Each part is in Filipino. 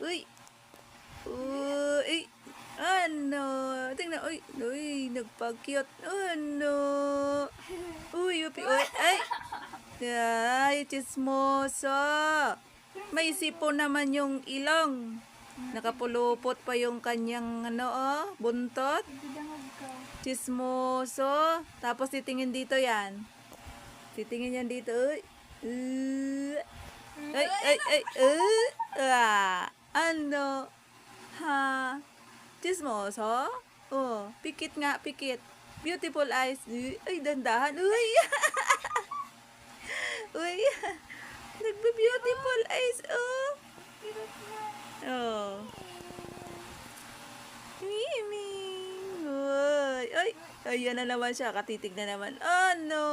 Uy. Uy. Ano? Tingnan. Uy. Uy. Nagpa-cute. Ano? Uy. Uy. Ay. Ay. Chismoso. May sipon naman yung ilong. Nakapulupot pa yung kanyang buntot. Chismoso. Tapos titingin dito yan. Titingin yan dito. Uy. Ay, ay, ay. Ano? Ha? Chismoso? Oh, pikit nga, pikit. Beautiful eyes. Ay, dandahan. Uy. Uy. Nagbe-beautiful eyes. Oh. Oh. Miming. Uy. Ay. Ayan na naman siya. Katitig na naman. Oh, no.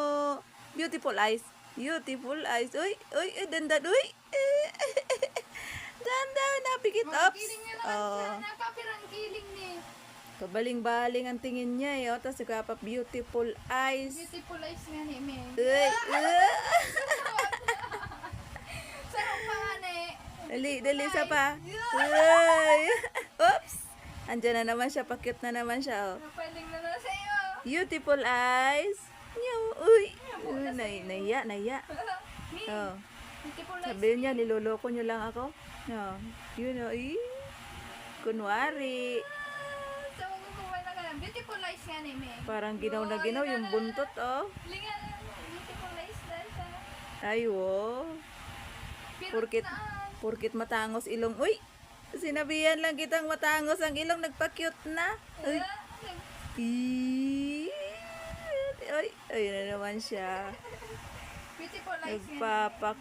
Beautiful eyes. Beautiful eyes. Uy. Uy. Dandan. Uy. Dandan. Napikit up. Oh. Nakapirangkiling ni. Kabaling-baling ang tingin niya eh. Oh. Tapos nagkapa beautiful eyes. Beautiful eyes nga ni me. Uy. Sarap pa nga ni. Dali, dali sa pa. Uy. Oops. Andiyan na naman siya. Pakit na naman siya. Oh. Napaling na na sa'yo. Beautiful eyes. Uy. Naiya, naiya. Oh. Beautiful eyes. Sabihin niya, niloloko niyo lang ako. Oh. Yun o. Kunwari. So, kukuha na ka lang. Beautiful eyes nga ni me. Parang ginaw na ginaw yung buntot oh. Linga na. Beautiful eyes na siya. Ay, wow. Porkit matangos ilong. Uy! Sinabihan lang kitang matangos ang ilong. Nagpa-cute na. Uy. Ay, ayun na naman siya. Beautiful eyes nga. Nagpapak